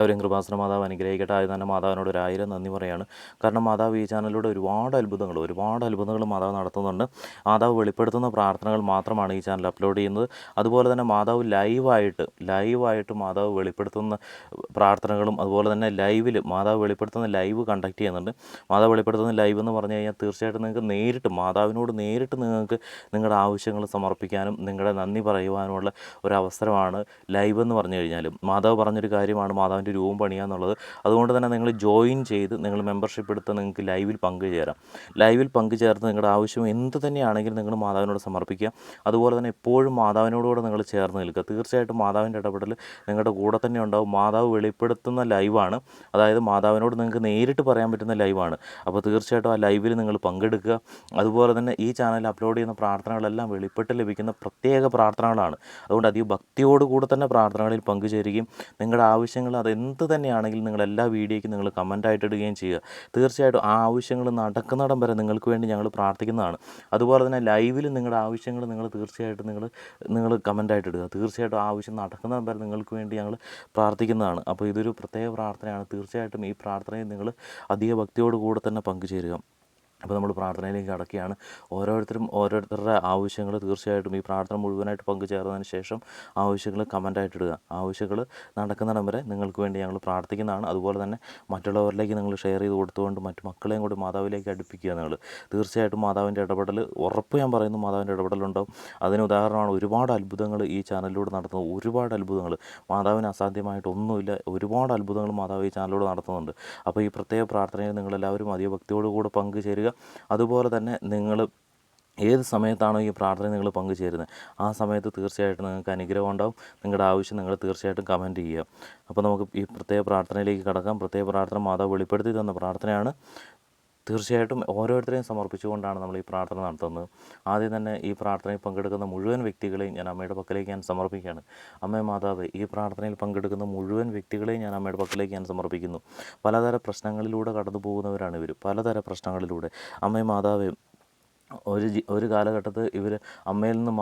എല്ലാവരെയും കൃപാസന മാതാവ് അനുഗ്രഹിക്കട്ടെ. ആദ്യം തന്നെ മാതാവിനോട് 1000 നന്ദി പറയാണ്. കാരണം മാതാവ് ഈ ചാനലിലൂടെ ഒരുപാട് അത്ഭുതങ്ങൾ മാതാവ് നടത്തുന്നുണ്ട്. മാതാവ് വെളിപ്പെടുത്തുന്ന പ്രാർത്ഥനകൾ മാത്രമാണ് ഈ ചാനൽ അപ്ലോഡ് ചെയ്യുന്നത്. അതുപോലെ തന്നെ മാതാവ് ലൈവായിട്ട് മാതാവ് വെളിപ്പെടുത്തുന്ന പ്രാർത്ഥനകളും അതുപോലെ തന്നെ മാതാവ് വെളിപ്പെടുത്തുന്ന ലൈവ് കണ്ടക്ട് ചെയ്യുന്നുണ്ട്. മാതാവ് വെളിപ്പെടുത്തുന്ന ലൈവ് എന്ന് പറഞ്ഞു കഴിഞ്ഞാൽ തീർച്ചയായിട്ടും നിങ്ങൾക്ക് മാതാവിനോട് നേരിട്ട് നിങ്ങൾക്ക് നിങ്ങളുടെ ആവശ്യങ്ങൾ സമർപ്പിക്കാനും നിങ്ങളുടെ നന്ദി പറയുവാനുമുള്ള ഒരു അവസരമാണ് ലൈവ് എന്ന് പറഞ്ഞു കഴിഞ്ഞാൽ. മാതാവ് പറഞ്ഞൊരു കാര്യമാണ് മാതാവിൻ്റെ രൂപം പണിയുക എന്നുള്ളത്. അതുകൊണ്ട് തന്നെ നിങ്ങൾ ജോയിൻ ചെയ്ത് നിങ്ങൾ മെമ്പർഷിപ്പ് എടുത്ത് നിങ്ങൾക്ക് ലൈവിൽ പങ്കുചേർന്ന് നിങ്ങളുടെ ആവശ്യം എന്ത് തന്നെയാണെങ്കിലും നിങ്ങൾ മാതാവിനോട് സമർപ്പിക്കുക. അതുപോലെ തന്നെ എപ്പോഴും മാതാവിനോടുകൂടെ നിങ്ങൾ ചേർന്ന് നിൽക്കുക. തീർച്ചയായിട്ടും മാതാവിൻ്റെ ഇടപെടൽ നിങ്ങളുടെ കൂടെ തന്നെ ഉണ്ടാവും. മാതാവ് വെളിപ്പെടുത്തുന്ന ലൈവാണ്, അതായത് മാതാവിനോട് നിങ്ങൾക്ക് നേരിട്ട് പറയാൻ പറ്റുന്ന ലൈവാണ്. അപ്പോൾ തീർച്ചയായിട്ടും ആ ലൈവിൽ നിങ്ങൾ പങ്കെടുക്കുക. അതുപോലെ തന്നെ ഈ ചാനലിൽ അപ്ലോഡ് ചെയ്യുന്ന പ്രാർത്ഥനകളെല്ലാം വെളിപ്പെട്ട് ലഭിക്കുന്ന പ്രത്യേക പ്രാർത്ഥനകളാണ്. അതുകൊണ്ട് അധികം ഭക്തിയോടുകൂടെ തന്നെ പ്രാർത്ഥനകളിൽ പങ്കുചേരുകയും നിങ്ങളുടെ ആവശ്യങ്ങൾ അതെന്ത് തന്നെയാണെങ്കിലും നിങ്ങൾ എല്ലാ വീഡിയോയ്ക്കും നിങ്ങൾ കമൻറ്റായിട്ട് ഇടുകയും ചെയ്യുക. തീർച്ചയായിട്ടും ആ ആവശ്യങ്ങൾ നടക്കുന്നിടം വരെ നിങ്ങൾക്ക് വേണ്ടി ഞങ്ങൾ പ്രാർത്ഥിക്കുന്നതാണ്. അതുപോലെ തന്നെ ലൈവിൽ നിങ്ങളുടെ ആവശ്യങ്ങൾ തീർച്ചയായിട്ടും നിങ്ങൾ കമൻറ്റായിട്ട് ഇടുക. തീർച്ചയായിട്ടും ആ ആവശ്യം നടക്കുന്നിടം വരെ നിങ്ങൾക്ക് വേണ്ടി ഞങ്ങൾ പ്രാർത്ഥിക്കുന്നതാണ്. അപ്പോൾ ഇതൊരു പ്രത്യേക പ്രാർത്ഥനയാണ്. തീർച്ചയായിട്ടും ഈ പ്രാർത്ഥനയിൽ നിങ്ങൾ അധിക ഭക്തിയോടുകൂടെ തന്നെ പങ്കുചേരുക. അപ്പോൾ നമ്മൾ പ്രാർത്ഥനയിലേക്ക് കടക്കുകയാണ്. ഓരോരുത്തരുടെ ആവശ്യങ്ങൾ തീർച്ചയായിട്ടും ഈ പ്രാർത്ഥന മുഴുവനായിട്ട് പങ്കുചേർന്നതിന് ശേഷം ആവശ്യങ്ങൾ കമൻറ്റായിട്ട് ഇടുക. ആവശ്യങ്ങൾ നടക്കുന്നിടം വരെ നിങ്ങൾക്ക് വേണ്ടി ഞങ്ങൾ പ്രാർത്ഥിക്കുന്നതാണ്. അതുപോലെ തന്നെ മറ്റുള്ളവരിലേക്ക് നിങ്ങൾ ഷെയർ ചെയ്ത് കൊടുത്തുകൊണ്ട് മറ്റു മക്കളെയും കൂടി മാതാവിലേക്ക് അടുപ്പിക്കുക. നിങ്ങൾ തീർച്ചയായിട്ടും മാതാവിൻ്റെ ഇടപെടൽ ഞാൻ പറയുന്നു, മാതാവിൻ്റെ ഇടപെടലുണ്ടാവും. അതിന് ഉദാഹരണമാണ് ഒരുപാട് അത്ഭുതങ്ങൾ ഈ ചാനലിലൂടെ നടത്തുന്നത്. ഒരുപാട് അത്ഭുതങ്ങൾ, മാതാവിന് അസാധ്യമായിട്ടൊന്നുമില്ല. ഒരുപാട് അത്ഭുതങ്ങൾ മാതാവ് ഈ ചാനലിലൂടെ നടത്തുന്നുണ്ട്. അപ്പോൾ ഈ പ്രത്യേക പ്രാർത്ഥനയിൽ നിങ്ങളെല്ലാവരും അധിക ഭക്തിയോടുകൂടെ പങ്കുചേരുക. അതുപോലെ തന്നെ നിങ്ങൾ ഏത് സമയത്താണോ ഈ പ്രാർത്ഥന നിങ്ങൾ പങ്കുചേരുന്നത് ആ സമയത്ത് തീർച്ചയായിട്ടും നിങ്ങൾക്ക് അനുഗ്രഹം ഉണ്ടാവും. നിങ്ങളുടെ ആവശ്യം നിങ്ങൾ തീർച്ചയായിട്ടും കമൻറ്റ് ചെയ്യുക. അപ്പോൾ നമുക്ക് ഈ പ്രത്യേക പ്രാർത്ഥനയിലേക്ക് കടക്കാം. പ്രത്യേക പ്രാർത്ഥന മാതാവ് വെളിപ്പെടുത്തി തന്ന പ്രാർത്ഥനയാണ്. തീർച്ചയായിട്ടും ഓരോരുത്തരെയും സമർപ്പിച്ചുകൊണ്ടാണ് നമ്മൾ ഈ പ്രാർത്ഥന നടത്തുന്നത്. ആദ്യം തന്നെ ഈ പ്രാർത്ഥനയിൽ പങ്കെടുക്കുന്ന മുഴുവൻ വ്യക്തികളെയും ഞാൻ അമ്മയുടെ പക്കലേക്ക് ഞാൻ സമർപ്പിക്കുകയാണ്. അമ്മേ മാതാവേ, ഈ പ്രാർത്ഥനയിൽ പങ്കെടുക്കുന്ന മുഴുവൻ വ്യക്തികളെയും ഞാൻ അമ്മയുടെ പക്കലേക്ക് ഞാൻ സമർപ്പിക്കുന്നു. പലതര പ്രശ്നങ്ങളിലൂടെ കടന്നു പോകുന്നവരാണ് ഇവർ, പലതര പ്രശ്നങ്ങളിലൂടെ. അമ്മേ മാതാവേ, ഒരു കാലഘട്ടത്തിൽ ഇവർ അമ്മയിൽ നിന്ന്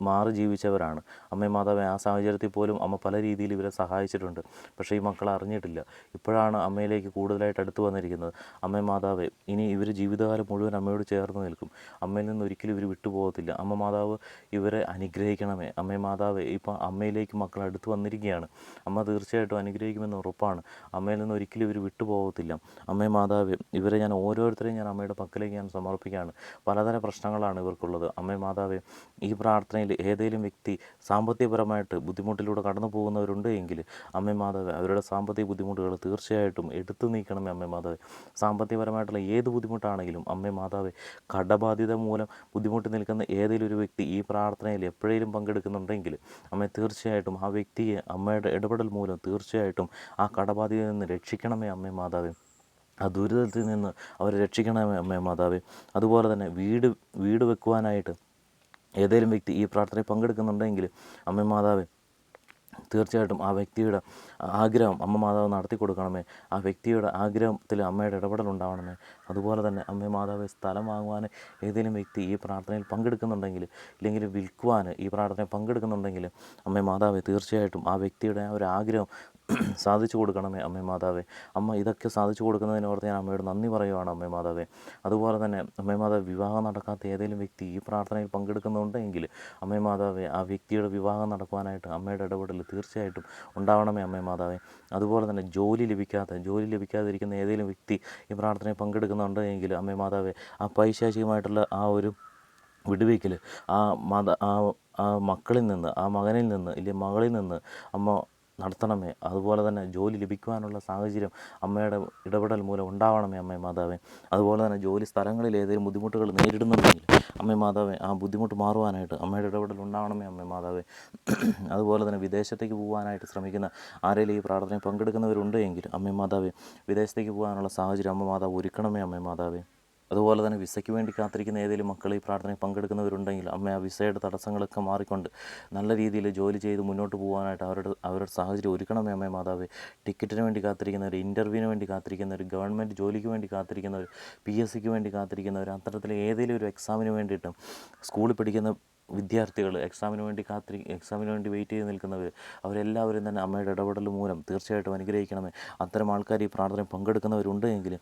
മാറി ജീവിച്ചവരാണ്. അമ്മേ മാതാവേ, ആ സാഹചര്യത്തിൽ പോലും അമ്മ പല രീതിയിൽ ഇവരെ സഹായിച്ചിട്ടുണ്ട്. പക്ഷേ ഈ മക്കൾ അറിഞ്ഞിട്ടില്ല. ഇപ്പോഴാണ് അമ്മയിലേക്ക് കൂടുതലായിട്ട് അടുത്ത് വന്നിരിക്കുന്നത്. അമ്മേ മാതാവേ, ഇനി ഇവർ ജീവിതകാലം മുഴുവൻ അമ്മയോട് ചേർന്ന് നിൽക്കും. അമ്മയിൽ നിന്ന് ഒരിക്കലും ഇവർ വിട്ടുപോകത്തില്ല. അമ്മ മാതാവ് ഇവരെ അനുഗ്രഹിക്കണമേ. അമ്മേ മാതാവേ, ഇപ്പം അമ്മയിലേക്ക് മക്കൾ അടുത്ത് വന്നിരിക്കുകയാണ്. അമ്മ തീർച്ചയായിട്ടും അനുഗ്രഹിക്കുമെന്ന് ഉറപ്പാണ്. അമ്മയിൽ നിന്ന് ഒരിക്കലും ഇവർ വിട്ടുപോകത്തില്ല. അമ്മേ മാതാവേ, ഇവരെ ഞാൻ ഓരോരുത്തരെയും ഞാൻ അമ്മയുടെ പക്കലേക്ക് ഞാൻ സമർപ്പിക്കുകയാണ്. പലതരം പ്രശ്നങ്ങളാണ് ഇവർക്കുള്ളത്. അമ്മേ മാതാവേ, ഈ പ്രാർത്ഥനയിൽ ഏതെങ്കിലും വ്യക്തി സാമ്പത്തികപരമായിട്ട് ബുദ്ധിമുട്ടിലൂടെ കടന്നു പോകുന്നവരുണ്ട് എങ്കിൽ അമ്മേ മാതാവേ, അവരുടെ സാമ്പത്തിക ബുദ്ധിമുട്ടുകൾ തീർച്ചയായിട്ടും എടുത്തു നീക്കണമേ. അമ്മേ മാതാവേ, സാമ്പത്തികപരമായിട്ടുള്ള ഏത് ബുദ്ധിമുട്ടാണെങ്കിലും അമ്മേ മാതാവേ, കടബാധ്യത മൂലം ബുദ്ധിമുട്ടി നിൽക്കുന്ന ഏതെങ്കിലും ഒരു വ്യക്തി ഈ പ്രാർത്ഥനയിൽ എപ്പോഴേലും പങ്കെടുക്കുന്നുണ്ടെങ്കിൽ അമ്മേ, തീർച്ചയായിട്ടും ആ വ്യക്തിയെ അമ്മയുടെ ഇടപെടൽ മൂലം തീർച്ചയായിട്ടും ആ കടബാധ്യതയിൽ നിന്ന് രക്ഷിക്കണമേ. അമ്മേ മാതാവേ, ആ ദുരിതത്തിൽ നിന്ന് അവരെ രക്ഷിക്കണമേ. അമ്മേ മാതാവേ, അതുപോലെ തന്നെ വീട് വെക്കുവാനായിട്ട് ഏതെങ്കിലും വ്യക്തി ഈ പ്രാർത്ഥനയിൽ പങ്കെടുക്കുന്നുണ്ടെങ്കിൽ അമ്മേ മാതാവേ, തീർച്ചയായിട്ടും ആ വ്യക്തിയുടെ ആഗ്രഹം അമ്മ മാതാവ് നടത്തി കൊടുക്കണമേ. ആ വ്യക്തിയുടെ ആഗ്രഹത്തിൽ അമ്മയുടെ ഇടപെടൽ ഉണ്ടാവണമേ. അതുപോലെ തന്നെ അമ്മേ മാതാവ്, സ്ഥലം വാങ്ങുവാൻ ഏതെങ്കിലും വ്യക്തി ഈ പ്രാർത്ഥനയിൽ പങ്കെടുക്കുന്നുണ്ടെങ്കിൽ, ഇല്ലെങ്കിൽ വിൽക്കുവാൻ ഈ പ്രാർത്ഥനയിൽ പങ്കെടുക്കുന്നുണ്ടെങ്കിൽ അമ്മേ മാതാവേ, തീർച്ചയായിട്ടും ആ വ്യക്തിയുടെ ഒരു ആഗ്രഹം സാധിച്ചു കൊടുക്കണമേ. അമ്മേ മാതാവേ, അമ്മ ഇതൊക്കെ സാധിച്ചു കൊടുക്കുന്നതിനോർത്ത് ഞാൻ അമ്മയോട് നന്ദി പറയുവാണ്. അമ്മേ മാതാവേ, അതുപോലെ തന്നെ അമ്മേ മാതാവ്, വിവാഹം നടക്കാത്ത ഏതെങ്കിലും വ്യക്തി ഈ പ്രാർത്ഥനയിൽ പങ്കെടുക്കുന്നുണ്ടെങ്കിൽ അമ്മേ മാതാവേ, ആ വ്യക്തിയുടെ വിവാഹം നടക്കുവാനായിട്ട് അമ്മയുടെ ഇടപെടൽ തീർച്ചയായിട്ടും ഉണ്ടാവണമേ. അമ്മേ മാതാവേ, അതുപോലെ തന്നെ ജോലി ലഭിക്കാതിരിക്കുന്ന ഏതെങ്കിലും വ്യക്തി ഈ പ്രാർത്ഥനയിൽ പങ്കെടുക്കുന്നുണ്ടെങ്കിൽ അമ്മേ മാതാവേ, ആ പൈശാചികമായിട്ടുള്ള ആ ഒരു വിടുവിക്കൽ ആ മക്കളിൽ നിന്ന്, ആ മകനിൽ നിന്ന്, ഇല്ലെങ്കിൽ മകളിൽ നിന്ന് അമ്മ നടത്തണമേ. അതുപോലെ തന്നെ ജോലി ലഭിക്കുവാനുള്ള സാഹചര്യം അമ്മയുടെ ഇടപെടൽ മൂലം ഉണ്ടാവണമേ. അമ്മേ മാതാവേ, അതുപോലെ തന്നെ ജോലി സ്ഥലങ്ങളിൽ ഏതെങ്കിലും ബുദ്ധിമുട്ടുകൾ നേരിടുന്നുണ്ടെങ്കിൽ അമ്മേ മാതാവേ, ആ ബുദ്ധിമുട്ട് മാറുവാനായിട്ട് അമ്മയുടെ ഇടപെടൽ ഉണ്ടാവണമേ. അമ്മേ മാതാവേ, അതുപോലെ തന്നെ വിദേശത്തേക്ക് പോകാനായിട്ട് ശ്രമിക്കുന്ന ആരെങ്കിലും ഈ പ്രാർത്ഥനയിൽ പങ്കെടുക്കുന്നവരുണ്ട് എങ്കിൽ അമ്മേ മാതാവേ, വിദേശത്തേക്ക് പോകാനുള്ള സാഹചര്യം അമ്മ മാതാവ് ഒരുക്കണമേ. അമ്മേ മാതാവേ, അതുപോലെ തന്നെ വിസയ്ക്ക് വേണ്ടി കാത്തിരിക്കുന്ന ഏതെങ്കിലും മക്കൾ ഈ പ്രാർത്ഥനയിൽ പങ്കെടുക്കുന്നവരുണ്ടെങ്കിൽ അമ്മ, ആ വിസയുടെ തടസ്സങ്ങളൊക്കെ മാറിക്കൊണ്ട് നല്ല രീതിയിൽ ജോലി ചെയ്ത് മുന്നോട്ട് പോകാനായിട്ട് അവരുടെ സാഹചര്യം ഒരുക്കണമേ. അമ്മേ മാതാവേ, ടിക്കറ്റിന് വേണ്ടി കാത്തിരിക്കുന്നവർ, ഇൻ്റർവ്യൂവിന് വേണ്ടി കാത്തിരിക്കുന്നവർ, ഗവൺമെൻറ് ജോലിക്ക് വേണ്ടി കാത്തിരിക്കുന്നവർ, PSCക്ക് വേണ്ടി കാത്തിരിക്കുന്നവർ, അത്തരത്തിൽ ഏതെങ്കിലും ഒരു എക്സാമിന് വേണ്ടിയിട്ടും സ്കൂളിൽ പഠിക്കുന്ന വിദ്യാർത്ഥികൾ എക്സാമിന് വേണ്ടി വെയിറ്റ് ചെയ്ത് നിൽക്കുന്നവർ, അവരെല്ലാവരും തന്നെ അമ്മയുടെ ഇടപെടൽ മൂലം തീർച്ചയായിട്ടും അനുഗ്രഹിക്കണമേ. അത്തരം ആൾക്കാർ ഈ പ്രാർത്ഥനയിൽ പങ്കെടുക്കുന്നവരുണ്ട് എങ്കിൽ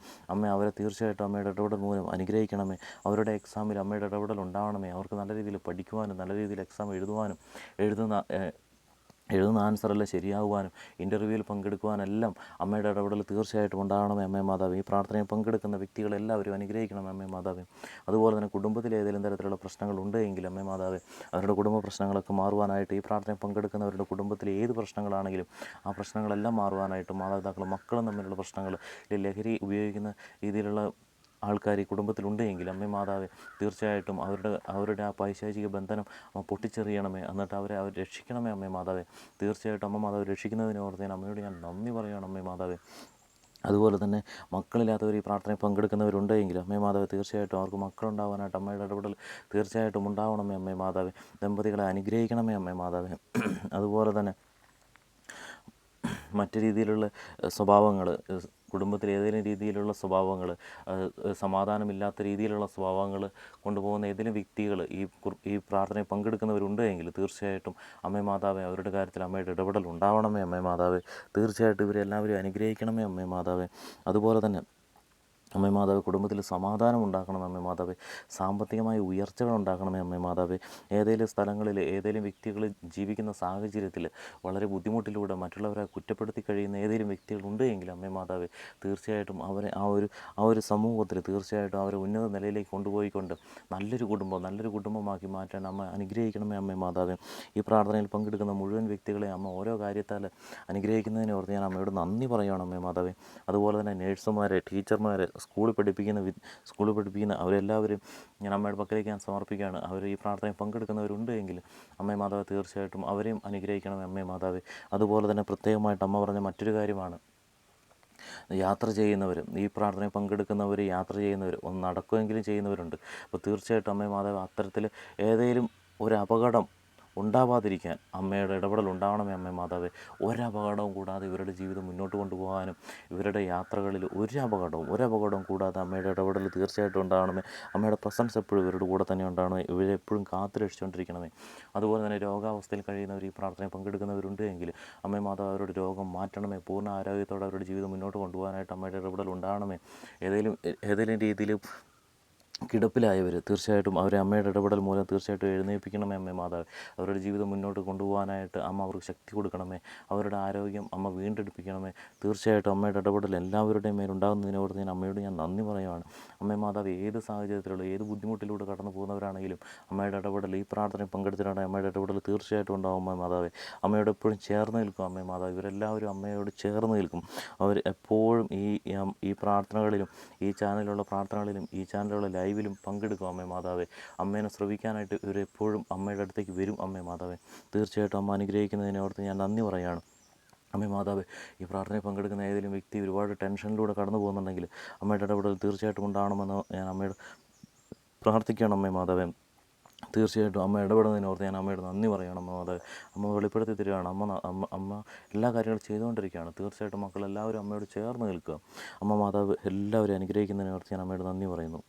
അവരെ തീർച്ചയായിട്ടും അമ്മയുടെ ഇടപെടൽ മൂലം അനുഗ്രഹിക്കണമേ. അവരുടെ എക്സാമിൽ അമ്മയുടെ ഇടപെടൽ ഉണ്ടാവണമേ. അവർക്ക് നല്ല രീതിയിൽ പഠിക്കുവാനും നല്ല രീതിയിൽ എക്സാം എഴുതുവാനും എഴുതുന്ന ആൻസറെല്ലാം ശരിയാകുവാനും ഇൻ്റർവ്യൂവിൽ പങ്കെടുക്കുവാനെല്ലാം അമ്മയുടെ ഇടപെടൽ തീർച്ചയായിട്ടും ഉണ്ടാകണമേ അമ്മേ മാതാവേ. ഈ പ്രാർത്ഥനയിൽ പങ്കെടുക്കുന്ന വ്യക്തികളെല്ലാവരും അനുഗ്രഹിക്കണം അമ്മേ മാതാവേ. അതുപോലെ തന്നെ കുടുംബത്തിൽ ഏതെങ്കിലും തരത്തിലുള്ള പ്രശ്നങ്ങളുണ്ട് എങ്കിൽ അമ്മേ മാതാവേ, അവരുടെ കുടുംബ പ്രശ്നങ്ങളൊക്കെ മാറുവാനായിട്ട്, ഈ പ്രാർത്ഥനയിൽ പങ്കെടുക്കുന്നവരുടെ കുടുംബത്തിൽ ഏത് പ്രശ്നങ്ങളാണെങ്കിലും ആ പ്രശ്നങ്ങളെല്ലാം മാറുവാനായിട്ട്, മാതാപിതാക്കളും മക്കളും തമ്മിലുള്ള പ്രശ്നങ്ങൾ, ലഹരി ഉപയോഗിക്കുന്ന രീതിയിലുള്ള ആൾക്കാർ ഈ കുടുംബത്തിലുണ്ട് എങ്കിൽ അമ്മേ മാതാവേ, തീർച്ചയായിട്ടും അവരുടെ ആ പൈശാചിക ബന്ധനം പൊട്ടിച്ചെറിയണമേ. എന്നിട്ട് അവർ രക്ഷിക്കണമേ അമ്മേ മാതാവേ. തീർച്ചയായിട്ടും അമ്മ മാതാവ് രക്ഷിക്കുന്നതിനെ ഓർത്ത് അമ്മയോട് ഞാൻ നന്ദി പറയുകയാണ് അമ്മേ മാതാവേ. അതുപോലെ തന്നെ മക്കളില്ലാത്തവർ ഈ പ്രാർത്ഥനയിൽ പങ്കെടുക്കുന്നവരുണ്ട് എങ്കിൽ അമ്മേ മാതാവേ, തീർച്ചയായിട്ടും അവർക്ക് മക്കളുണ്ടാവാനായിട്ട് അമ്മയുടെ ഇടപെടൽ തീർച്ചയായിട്ടും ഉണ്ടാവണമേ അമ്മേ മാതാവേ. ദമ്പതികളെ അനുഗ്രഹിക്കണമേ അമ്മേ മാതാവേ. അതുപോലെ തന്നെ മറ്റു രീതിയിലുള്ള സ്വഭാവങ്ങൾ, കുടുംബത്തിൽ ഏതെങ്കിലും രീതിയിലുള്ള സ്വഭാവങ്ങൾ, സമാധാനമില്ലാത്ത രീതിയിലുള്ള സ്വഭാവങ്ങൾ കൊണ്ടുപോകുന്ന ഏതെങ്കിലും വ്യക്തികൾ ഈ പ്രാർത്ഥനയിൽ പങ്കെടുക്കുന്നവരുണ്ട് എങ്കിൽ തീർച്ചയായിട്ടും അമ്മേ മാതാവേ, അവരുടെ കാര്യത്തിൽ അമ്മയുടെ ഇടപെടൽ ഉണ്ടാവണമേ അമ്മേ മാതാവേ. തീർച്ചയായിട്ടും ഇവരെല്ലാവരും അനുഗ്രഹിക്കണമേ അമ്മേ മാതാവേ. അതുപോലെ തന്നെ അമ്മേ മാതാവേ, കുടുംബത്തിൽ സമാധാനം ഉണ്ടാക്കണം അമ്മേ മാതാവേ. സാമ്പത്തികമായ ഉയർച്ചകൾ ഉണ്ടാക്കണമേ അമ്മേ മാതാവേ. ഏതെങ്കിലും സ്ഥലങ്ങളിൽ ഏതെങ്കിലും വ്യക്തികൾ ജീവിക്കുന്ന സാഹചര്യത്തിൽ വളരെ ബുദ്ധിമുട്ടിലൂടെ മറ്റുള്ളവരെ കുറ്റപ്പെടുത്തി കഴിയുന്ന ഏതെങ്കിലും വ്യക്തികളുണ്ട് എങ്കിൽ അമ്മേ മാതാവേ, തീർച്ചയായിട്ടും അവരെ ആ ഒരു സമൂഹത്തിൽ തീർച്ചയായിട്ടും അവരെ ഉന്നത നിലയിലേക്ക് കൊണ്ടുപോയിക്കൊണ്ട് നല്ലൊരു കുടുംബമാക്കി മാറ്റാൻ അമ്മ അനുഗ്രഹിക്കണമേ അമ്മേ മാതാവേ. ഈ പ്രാർത്ഥനയിൽ പങ്കെടുക്കുന്ന മുഴുവൻ വ്യക്തികളെ അമ്മ ഓരോ കാര്യത്താൽ അനുഗ്രഹിക്കുന്നതിനെ ഓർത്ത് ഞാൻ അമ്മയോട് നന്ദി പറയുകയാണ് അമ്മേ മാതാവേ. അതുപോലെ തന്നെ നേഴ്സുമാരെ, ടീച്ചർമാരെ, സ്കൂളിൽ പഠിപ്പിക്കുന്ന അവരെല്ലാവരും ഞാൻ അമ്മയുടെ പക്കലേക്ക് ഞാൻ സമർപ്പിക്കുകയാണ്. അവർ ഈ പ്രാർത്ഥനയിൽ പങ്കെടുക്കുന്നവരുണ്ട് എങ്കിൽ അമ്മേ മാതാവേ, തീർച്ചയായിട്ടും അവരെയും അനുഗ്രഹിക്കണമേ അമ്മേ മാതാവേ. അതുപോലെ തന്നെ പ്രത്യേകമായിട്ട് അമ്മ പറഞ്ഞ മറ്റൊരു കാര്യമാണ് യാത്ര ചെയ്യുന്നവർ. ഈ പ്രാർത്ഥനയിൽ പങ്കെടുക്കുന്നവർ, യാത്ര ചെയ്യുന്നവർ, ഒന്ന് നടക്കുമെങ്കിലും ചെയ്യുന്നവരുണ്ട്. അപ്പോൾ തീർച്ചയായിട്ടും അമ്മേ മാതാവേ, അത്തരത്തിൽ ഏതെങ്കിലും ഒരു അപകടം ഉണ്ടാവാതിരിക്കാൻ അമ്മയുടെ ഇടപെടൽ ഉണ്ടാവണമേ അമ്മേ മാതാവേ. ഒരപകടവും കൂടാതെ ഇവരുടെ ജീവിതം മുന്നോട്ട് കൊണ്ടുപോകാനും ഇവരുടെ യാത്രകളിൽ ഒരു അപകടവും കൂടാതെ അമ്മയുടെ ഇടപെടൽ തീർച്ചയായിട്ടും ഉണ്ടാവണമേ. അമ്മയുടെ പ്രസൻസ് എപ്പോഴും ഇവരുടെ കൂടെ തന്നെ ഉണ്ടാവണമേ. ഇവരെ എപ്പോഴും കാത്തു രക്ഷിച്ചുകൊണ്ടിരിക്കണമേ. അതുപോലെ തന്നെ രോഗാവസ്ഥയിൽ കഴിയുന്നവർ, ഈ പ്രാർത്ഥനയിൽ പങ്കെടുക്കുന്നവരുണ്ട് എങ്കിൽ അമ്മേ മാതാവ് അവരുടെ രോഗം മാറ്റണമേ. പൂർണ്ണ ആരോഗ്യത്തോടെ അവരുടെ ജീവിതം മുന്നോട്ട് കൊണ്ടുപോകാനായിട്ട് അമ്മയുടെ ഇടപെടൽ ഉണ്ടാവണമേ. ഏതെങ്കിലും രീതിയിൽ കിടപ്പിലായവർ തീർച്ചയായിട്ടും അവരെ അമ്മയുടെ ഇടപെടൽ മൂലം തീർച്ചയായിട്ടും എഴുന്നേൽപ്പിക്കണമേ അമ്മേ മാതാവ്. അവരുടെ ജീവിതം മുന്നോട്ട് കൊണ്ടുപോകാനായിട്ട് അമ്മ അവർക്ക് ശക്തി കൊടുക്കണമേ. അവരുടെ ആരോഗ്യം അമ്മ വീണ്ടെടുപ്പിക്കണമേ. തീർച്ചയായിട്ടും അമ്മയുടെ ഇടപെടൽ എല്ലാവരുടെയും മേലുണ്ടാകുന്നതിനോട് അമ്മയോട് ഞാൻ നന്ദി പറയുവാണ് അമ്മേ മാതാവ്. ഏത് സാഹചര്യത്തിലുള്ള ഏത് ബുദ്ധിമുട്ടിലൂടെ കടന്നു പോകുന്നവരാണെങ്കിലും അമ്മയുടെ ഇടപെടൽ, ഈ പ്രാർത്ഥനയിൽ പങ്കെടുത്തിട്ടാണെങ്കിൽ അമ്മയുടെ ഇടപെടൽ തീർച്ചയായിട്ടും ഉണ്ടാകും അമ്മേ മാതാവേ. അമ്മയോട് എപ്പോഴും ചേർന്ന് നിൽക്കും അമ്മേ മാതാവ്. ഇവരെല്ലാവരും അമ്മയോട് ചേർന്ന് നിൽക്കും. അവർ എപ്പോഴും ഈ പ്രാർത്ഥനകളിലും, ഈ ചാനലിലുള്ള പ്രാർത്ഥനകളിലും, ഈ ചാനലിലുള്ള ലൈവിലും പങ്കെടുക്കും അമ്മേ മാതാവേ. അമ്മേനെ ശ്രവിക്കാനായിട്ട് ഇവരെപ്പോഴും അമ്മയുടെ അടുത്തേക്ക് വരും അമ്മേ മാതാവേ. തീർച്ചയായിട്ടും അമ്മ അനുഗ്രഹിക്കുന്നതിനെ ഓർത്ത് ഞാൻ നന്ദി പറയുകയാണ് അമ്മേ മാതാവേ. ഈ പ്രാർത്ഥനയിൽ പങ്കെടുക്കുന്ന ഏതെങ്കിലും വ്യക്തി ഒരുപാട് ടെൻഷനിലൂടെ കടന്നു പോകുന്നുണ്ടെങ്കിൽ അമ്മയുടെ ഇടപെടൽ തീർച്ചയായിട്ടും ഉണ്ടാകണമെന്ന് ഞാൻ അമ്മയോട് പ്രാർത്ഥിക്കുകയാണ് അമ്മേ മാതാവേ. തീർച്ചയായിട്ടും അമ്മ ഇടപെടുന്നതിന് ഓർത്ത് ഞാൻ അമ്മയോട് നന്ദി പറയണം അമ്മ മാതാവേ. അമ്മ വെളിപ്പെടുത്തി തരികയാണ്. അമ്മ എല്ലാ കാര്യങ്ങളും ചെയ്തുകൊണ്ടിരിക്കുകയാണ്. തീർച്ചയായിട്ടും മക്കളെല്ലാവരും അമ്മയോട് ചേർന്ന് നിൽക്കുക. അമ്മ മാതാവ് എല്ലാവരും അനുഗ്രഹിക്കുന്നതിനെ ഓർത്ത് ഞാൻ അമ്മയോട് നന്ദി പറയുന്നു.